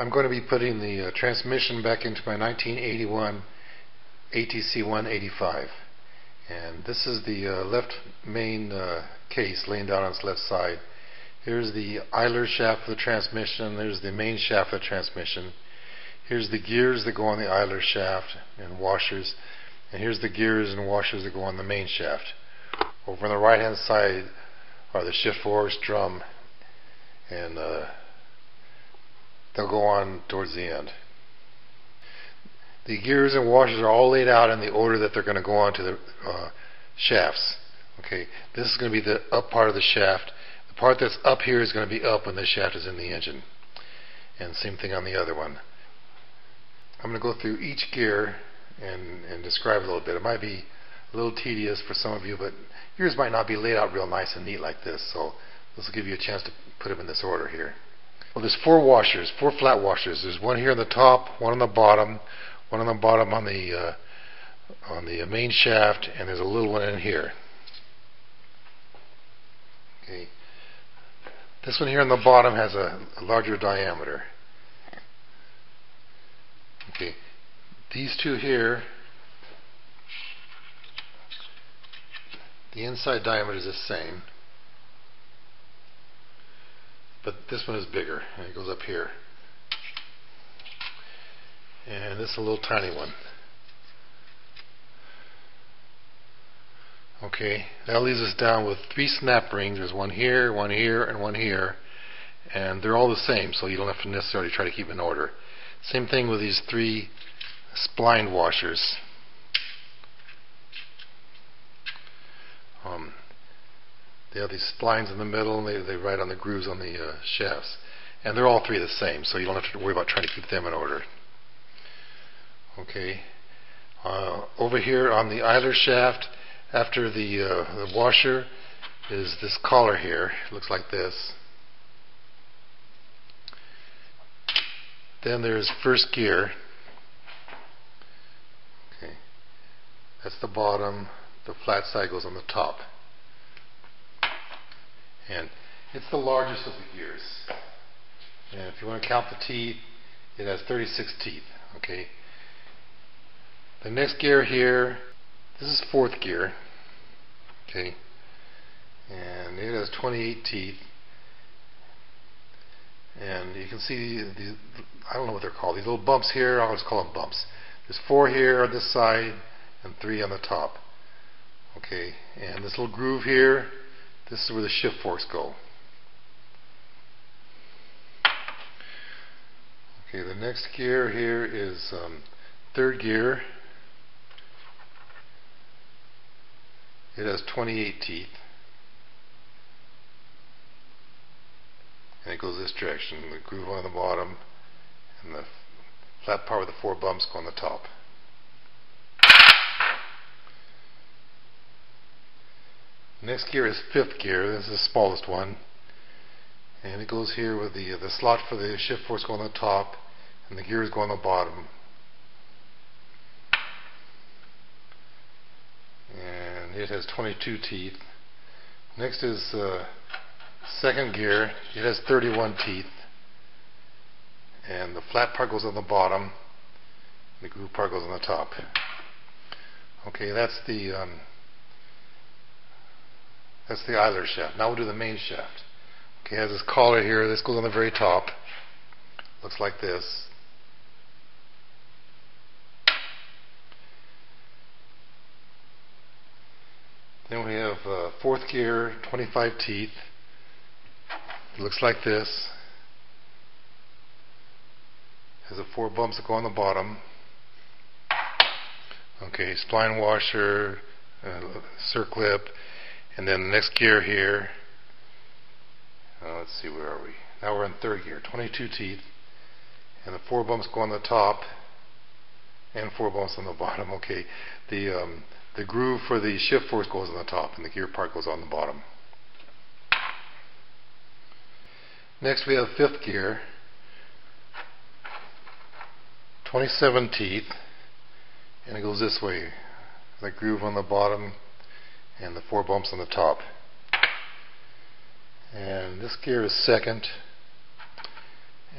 I'm going to be putting the transmission back into my 1981 ATC 185, and this is the left main case laying down on its left side. Here's the idler shaft for the transmission. There's the main shaft for the transmission. Here's the gears that go on the idler shaft and washers, and here's the gears and washers that go on the main shaft. Over on the right hand side are the shift forks, drum, and they'll go on towards the end. The gears and washers are all laid out in the order that they're going to go onto the shafts. Okay, this is going to be the up part of the shaft. The part that's up here is going to be up when the shaft is in the engine, and same thing on the other one. I'm going to go through each gear and describe it a little bit. It might be a little tedious for some of you, but yours might not be laid out real nice and neat like this, so this will give you a chance to put them in this order here. Well, there's four washers, four flat washers. There's one here on the top, one on the bottom, one on the bottom on the main shaft, and there's a little one in here. Okay. This one here on the bottom has a larger diameter. Okay. These two here, the inside diameter is the same, but this one is bigger, and it goes up here. And this is a little tiny one. Okay, that leaves us down with three snap rings. There's one here, and one here, and they're all the same, so you don't have to necessarily try to keep in order. Same thing with these three spline washers. They have these splines in the middle, and they ride on the grooves on the shafts. And they're all three the same, so you don't have to worry about trying to keep them in order. Okay. Over here on the idler shaft, after the washer, is this collar here. It looks like this. Then there's first gear. Okay. That's the bottom. The flat side goes on the top. And it's the largest of the gears. And if you want to count the teeth, it has 36 teeth. Okay. The next gear here, this is fourth gear. Okay. And it has 28 teeth. And you can see these, I don't know what they're called, these little bumps here. I'll just call them bumps. There's four here on this side and three on the top. Okay. And this little groove here, this is where the shift forks go. Okay, the next gear here is third gear. It has 28 teeth. And it goes this direction. The groove on the bottom and the flat part with the four bumps go on the top. Next gear is fifth gear. This is the smallest one, and it goes here with the slot for the shift forks go on the top, and the gears go on the bottom. And it has 22 teeth. Next is second gear. It has 31 teeth, and the flat part goes on the bottom, and the groove part goes on the top. Okay, that's the idler shaft. Now we'll do the main shaft. Okay, it has this collar here. This goes on the very top. Looks like this. Then we have fourth gear, 25 teeth. It looks like this. Has the four bumps that go on the bottom. Okay, spline washer, circlip. And then the next gear here, let's see, where are we? Now we're in third gear, 22 teeth, and the four bumps go on the top, and four bumps on the bottom. Okay, the groove for the shift force goes on the top, and the gear part goes on the bottom. Next we have fifth gear, 27 teeth, and it goes this way. The groove on the bottom, and the four bumps on the top. And this gear is second,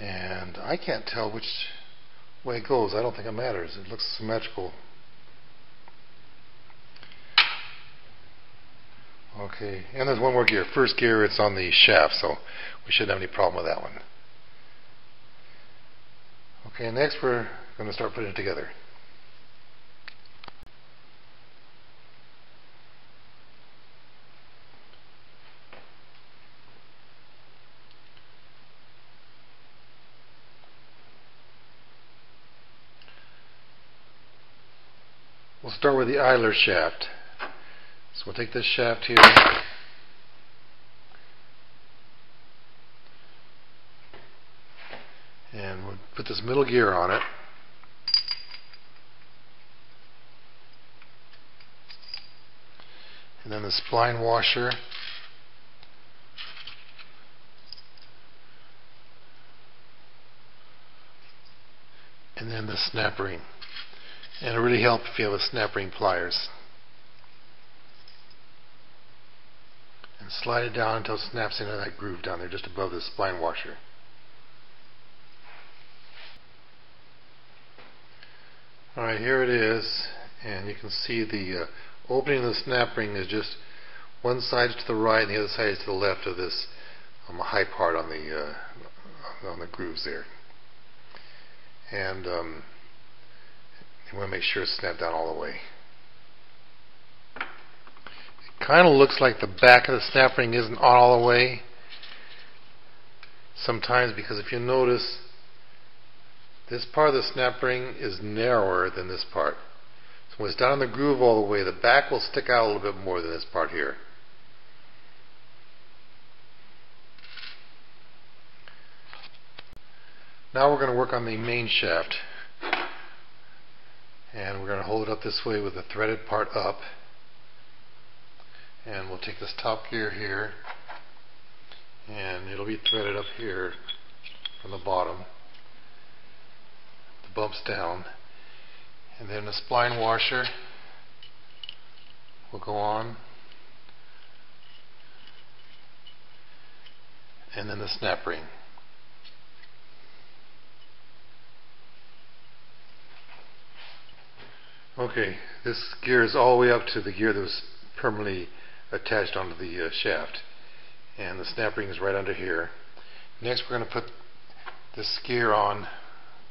and I I can't tell which way it goes. I don't think it matters. It looks symmetrical. Okay, and there's one more gear. First gear, it's on the shaft, so we shouldn't have any problem with that one. Okay, next we're going to start putting it together. We'll start with the idler shaft. So we'll take this shaft here, and we'll put this middle gear on it. And then the spline washer. And then the snap ring. And it'll really help if you have a snap ring pliers. And slide it down until it snaps into that groove down there just above the spline washer. Alright, here it is, and you can see the opening of the snap ring is just one side to the right and the other side is to the left of this high part on the grooves there. And you want to make sure it's snapped down all the way. It kind of looks like the back of the snap ring isn't on all the way sometimes, because if you notice, this part of the snap ring is narrower than this part. So when it's down in the groove all the way, the back will stick out a little bit more than this part here. Now we're going to work on the main shaft. And we're going to hold it up this way with the threaded part up. And we'll take this top gear here, and it'll be threaded up here from the bottom. The bumps down. And then the spline washer will go on. And then the snap ring. Okay, this gear is all the way up to the gear that was permanently attached onto the shaft, and the snap ring is right under here. Next, we're going to put this gear on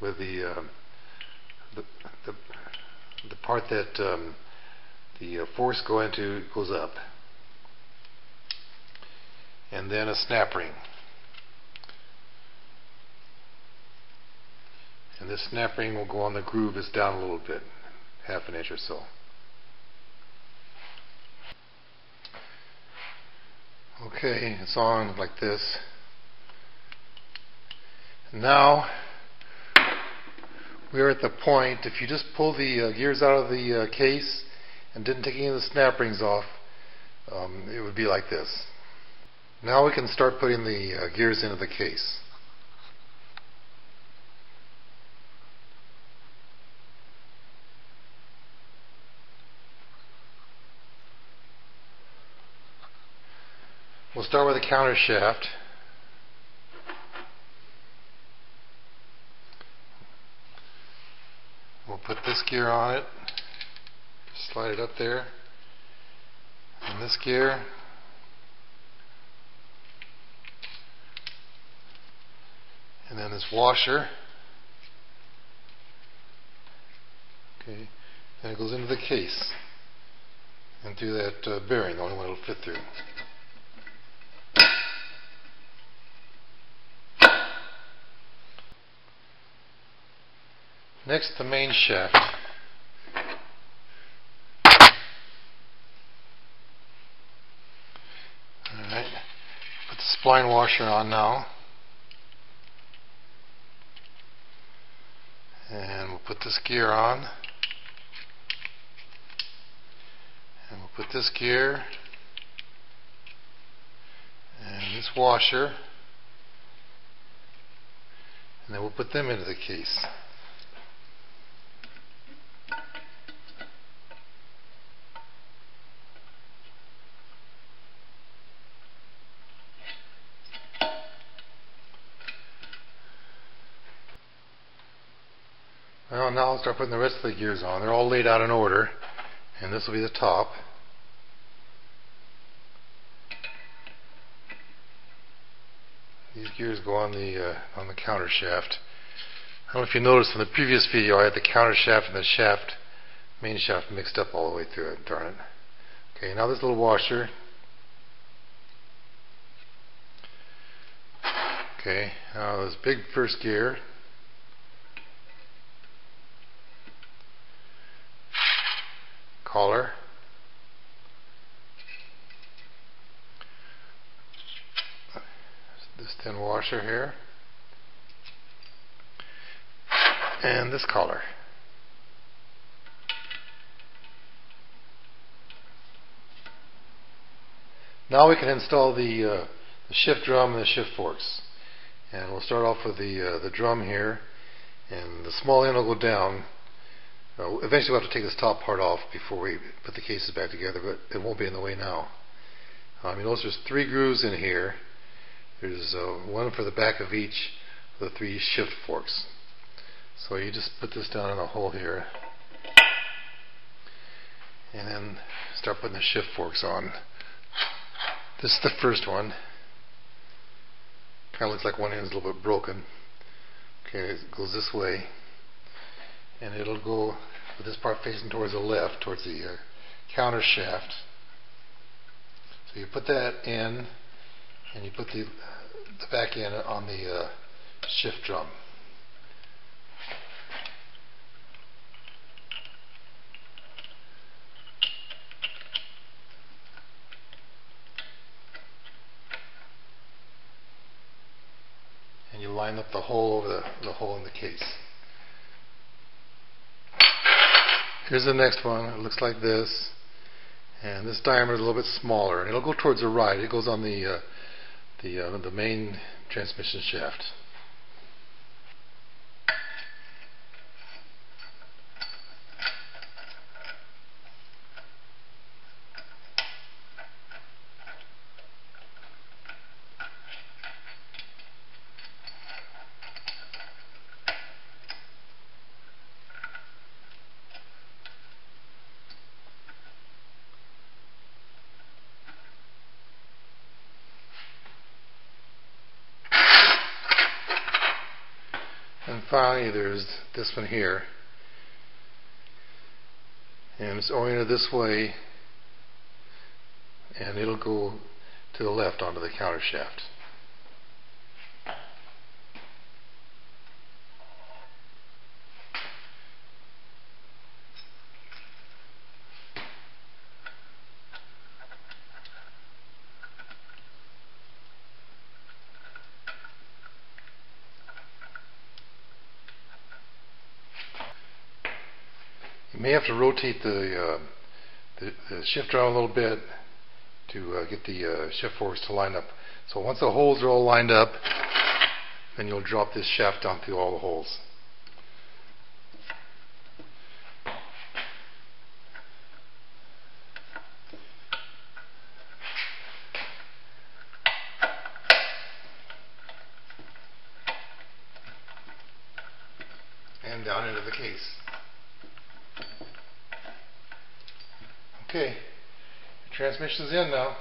with the part that the force goes up, and then a snap ring. And this snap ring will go on the groove that's down a little bit. Half an inch or so. Okay, it's on like this. Now we're at the point, if you just pull the gears out of the case and didn't take any of the snap rings off, it would be like this. Now we can start putting the gears into the case. We'll start with the countershaft. We'll put this gear on it, slide it up there, and this gear, and then this washer. Okay, then it goes into the case and through that bearing, the only one it'll fit through. Next, the main shaft. Alright, put the spline washer on now. And we'll put this gear on. And we'll put this gear and this washer. And then we'll put them into the case. Well, now I'll start putting the rest of the gears on. They're all laid out in order, and this will be the top. These gears go on the countershaft. I don't know if you noticed in the previous video I had the countershaft and the main shaft mixed up all the way through it. Darn it. Okay, now this little washer. Okay, now this big first gear. Collar. This thin washer here. And this collar. Now we can install the shift drum and the shift forks. And we'll start off with the drum here, and the small end will go down. Eventually we'll have to take this top part off before we put the cases back together, but it won't be in the way now. You notice there's 3 grooves in here. There's one for the back of each of the 3 shift forks. So you just put this down in the hole here, and then start putting the shift forks on. This is the first one. Kind of looks like one end is a little bit broken. Okay, it goes this way, and it'll go with this part facing towards the left, towards the counter shaft. So you put that in, and you put the back end on the shift drum. And you line up the hole over the hole in the case. Here's the next one. It looks like this, and this diameter is a little bit smaller, and it'll go towards the right. It goes on the main transmission shaft. And finally, there's this one here, and it's oriented this way, and it'll go to the left onto the counter shaft. You may have to rotate the shift drum a little bit to get the shift forks to line up. So once the holes are all lined up, then you'll drop this shaft down through all the holes. And down into the case. Okay, the transmission's in now.